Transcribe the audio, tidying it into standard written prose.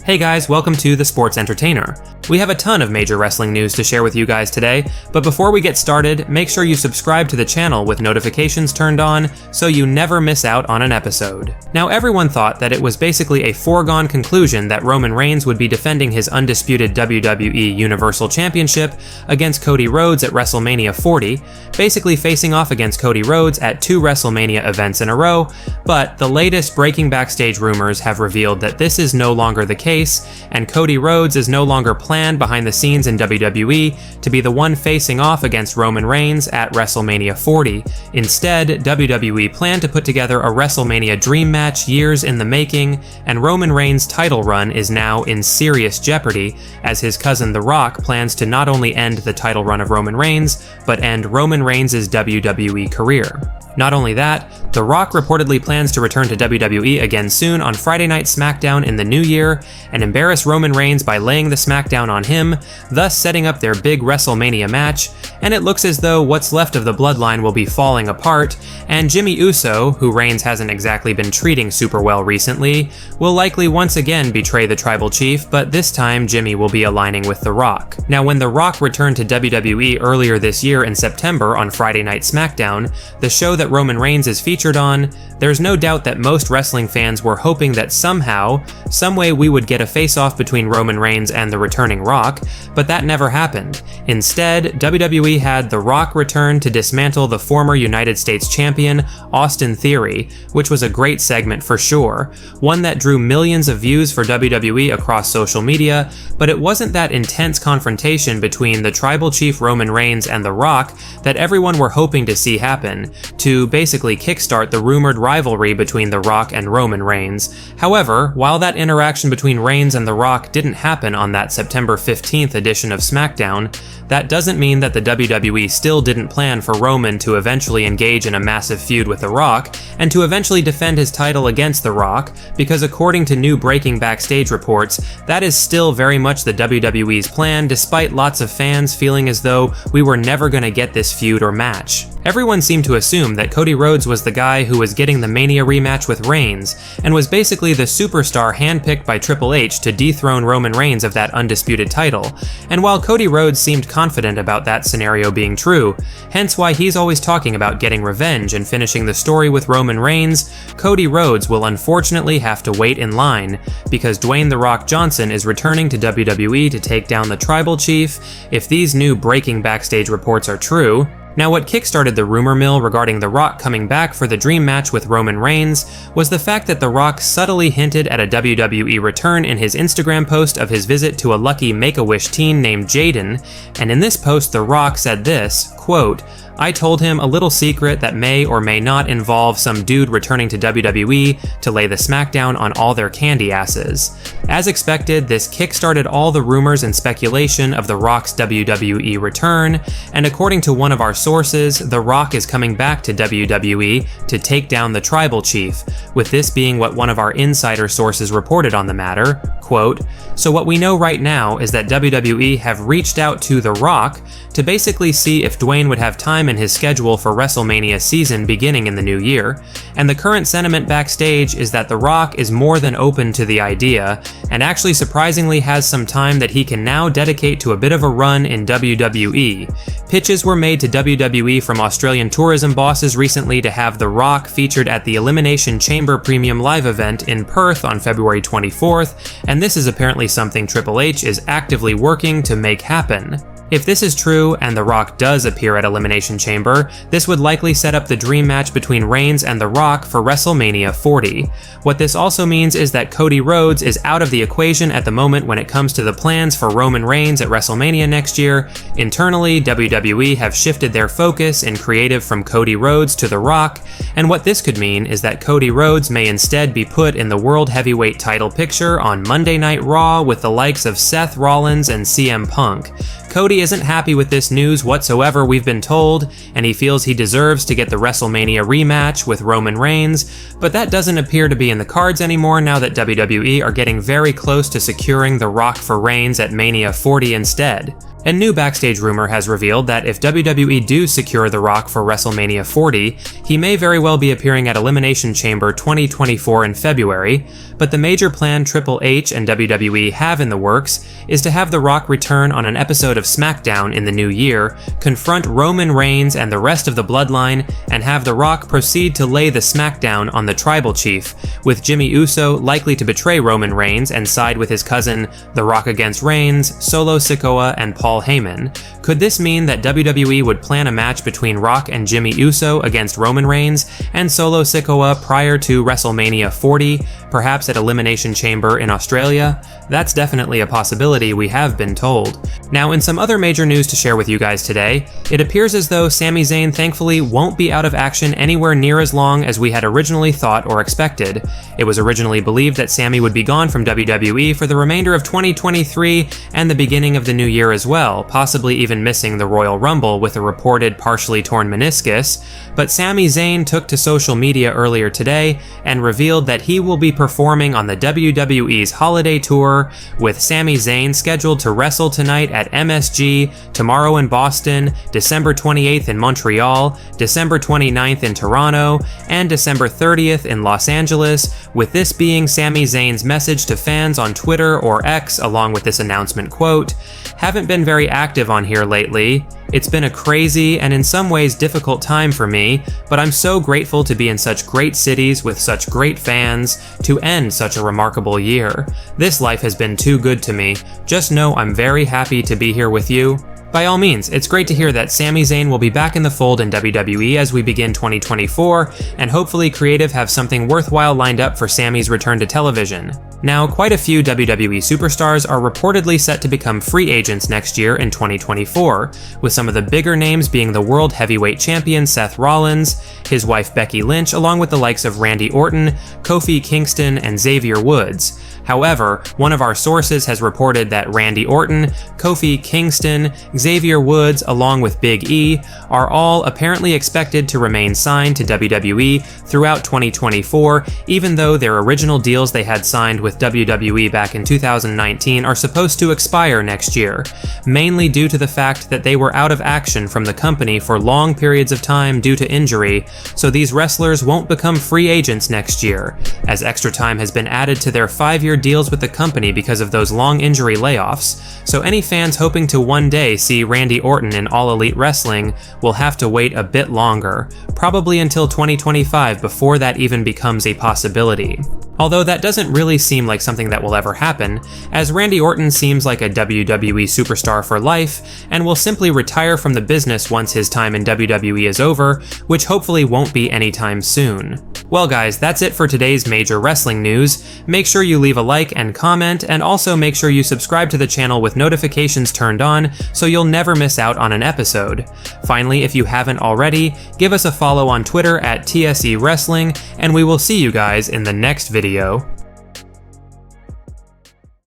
Hey guys, welcome to The Sports Entertainer. We have a ton of major wrestling news to share with you guys today, but before we get started, make sure you subscribe to the channel with notifications turned on so you never miss out on an episode. Now, everyone thought that it was basically a foregone conclusion that Roman Reigns would be defending his undisputed WWE Universal Championship against Cody Rhodes at WrestleMania 40, basically facing off against Cody Rhodes at 2 WrestleMania events in a row, but the latest breaking backstage rumors have revealed that this is no longer the case, and Cody Rhodes is no longer planned behind the scenes in WWE to be the one facing off against Roman Reigns at WrestleMania 40. Instead, WWE planned to put together a WrestleMania dream match years in the making, and Roman Reigns' title run is now in serious jeopardy, as his cousin The Rock plans to not only end the title run of Roman Reigns, but end Roman Reigns' WWE career. Not only that, The Rock reportedly plans to return to WWE again soon on Friday Night SmackDown in the new year and embarrass Roman Reigns by laying the SmackDown on him, thus setting up their big WrestleMania match, and it looks as though what's left of the bloodline will be falling apart, and Jimmy Uso, who Reigns hasn't exactly been treating super well recently, will likely once again betray the tribal chief, but this time Jimmy will be aligning with The Rock. Now, when The Rock returned to WWE earlier this year in September on Friday Night SmackDown, the show that Roman Reigns is featured on, there's no doubt that most wrestling fans were hoping that somehow, someway we would get a face-off between Roman Reigns and the returning Rock, but that never happened. Instead, WWE had The Rock return to dismantle the former United States champion, Austin Theory, which was a great segment for sure, one that drew millions of views for WWE across social media, but it wasn't that intense confrontation between the tribal chief Roman Reigns and The Rock that everyone were hoping to see happen, to basically kickstart the rumored rivalry between The Rock and Roman Reigns. However, while that interaction between Reigns and The Rock didn't happen on that September 15th edition of SmackDown, that doesn't mean that the WWE still didn't plan for Roman to eventually engage in a massive feud with The Rock, and to eventually defend his title against The Rock, because according to new breaking backstage reports, that is still very much the WWE's plan, despite lots of fans feeling as though we were never gonna get this feud or match. Everyone seemed to assume that Cody Rhodes was the guy who was getting the Mania rematch with Reigns, and was basically the superstar handpicked by Triple H to dethrone Roman Reigns of that undisputed title, and while Cody Rhodes seemed confident about that scenario being true, hence why he's always talking about getting revenge and finishing the story with Roman Reigns, Cody Rhodes will unfortunately have to wait in line, because Dwayne "The Rock" Johnson is returning to WWE to take down the tribal chief if these new breaking backstage reports are true. Now, what kickstarted the rumor mill regarding The Rock coming back for the dream match with Roman Reigns was the fact that The Rock subtly hinted at a WWE return in his Instagram post of his visit to a lucky Make-A-Wish teen named Jaden, and in this post The Rock said this, quote, "I told him a little secret that may or may not involve some dude returning to WWE to lay the smackdown on all their candy asses." As expected, this kickstarted all the rumors and speculation of The Rock's WWE return, and according to one of our sources, The Rock is coming back to WWE to take down the tribal chief, with this being what one of our insider sources reported on the matter, quote, "So what we know right now is that WWE have reached out to The Rock to basically see if Dwayne would have time in his schedule for WrestleMania season beginning in the new year, and the current sentiment backstage is that The Rock is more than open to the idea, and actually surprisingly has some time that he can now dedicate to a bit of a run in WWE. Pitches were made to WWE from Australian tourism bosses recently to have The Rock featured at the Elimination Chamber Premium Live event in Perth on February 24th, and this is apparently something Triple H is actively working to make happen. If this is true, and The Rock does appear at Elimination Chamber, this would likely set up the dream match between Reigns and The Rock for WrestleMania 40. What this also means is that Cody Rhodes is out of the equation at the moment when it comes to the plans for Roman Reigns at WrestleMania next year. Internally, WWE have shifted their focus in creative from Cody Rhodes to The Rock, and what this could mean is that Cody Rhodes may instead be put in the World Heavyweight title picture on Monday Night Raw with the likes of Seth Rollins and CM Punk. Cody isn't happy with this news whatsoever, we've been told, and he feels he deserves to get the WrestleMania rematch with Roman Reigns, but that doesn't appear to be in the cards anymore now that WWE are getting very close to securing The Rock for Reigns at Mania 40 instead. A new backstage rumor has revealed that if WWE do secure The Rock for WrestleMania 40, he may very well be appearing at Elimination Chamber 2024 in February, but the major plan Triple H and WWE have in the works is to have The Rock return on an episode of SmackDown in the new year, confront Roman Reigns and the rest of the Bloodline, and have The Rock proceed to lay the smackdown on the Tribal Chief, with Jimmy Uso likely to betray Roman Reigns and side with his cousin, The Rock against Reigns, Solo Sikoa, and Paul Heyman. Could this mean that WWE would plan a match between Rock and Jimmy Uso against Roman Reigns and Solo Sikoa prior to WrestleMania 40, perhaps at Elimination Chamber in Australia? That's definitely a possibility, we have been told. Now, in some other major news to share with you guys today, it appears as though Sami Zayn thankfully won't be out of action anywhere near as long as we had originally thought or expected. It was originally believed that Sami would be gone from WWE for the remainder of 2023 and the beginning of the new year as well, possibly even missing the Royal Rumble with a reported partially torn meniscus, but Sami Zayn took to social media earlier today and revealed that he will be performing on the WWE's holiday tour, with Sami Zayn scheduled to wrestle tonight at MSG, tomorrow in Boston, December 28th in Montreal, December 29th in Toronto, and December 30th in Los Angeles, with this being Sami Zayn's message to fans on Twitter or X along with this announcement quote, "Haven't been very active on here lately. It's been a crazy and in some ways difficult time for me, but I'm so grateful to be in such great cities with such great fans, to end such a remarkable year. This life has been too good to me. Just know I'm very happy to be here with you." By all means, it's great to hear that Sami Zayn will be back in the fold in WWE as we begin 2024, and hopefully Creative have something worthwhile lined up for Sami's return to television. Now, quite a few WWE superstars are reportedly set to become free agents next year in 2024, with some of the bigger names being the World Heavyweight Champion Seth Rollins, his wife Becky Lynch, along with the likes of Randy Orton, Kofi Kingston, and Xavier Woods. However, one of our sources has reported that Randy Orton, Kofi Kingston, Xavier Woods, along with Big E, are all apparently expected to remain signed to WWE throughout 2024, even though their original deals they had signed with WWE back in 2019 are supposed to expire next year, mainly due to the fact that they were out of action from the company for long periods of time due to injury, so these wrestlers won't become free agents next year, as extra time has been added to their 5-year deals with the company because of those long injury layoffs, so any fans hoping to one day see Randy Orton in All Elite Wrestling will have to wait a bit longer, probably until 2025 before that even becomes a possibility. Although that doesn't really seem like something that will ever happen, as Randy Orton seems like a WWE superstar for life, and will simply retire from the business once his time in WWE is over, which hopefully won't be anytime soon. Well guys, that's it for today's major wrestling news. Make sure you leave a like and comment, and also make sure you subscribe to the channel with notifications turned on so you'll never miss out on an episode. Finally, if you haven't already, give us a follow on Twitter at TSE Wrestling, and we will see you guys in the next video.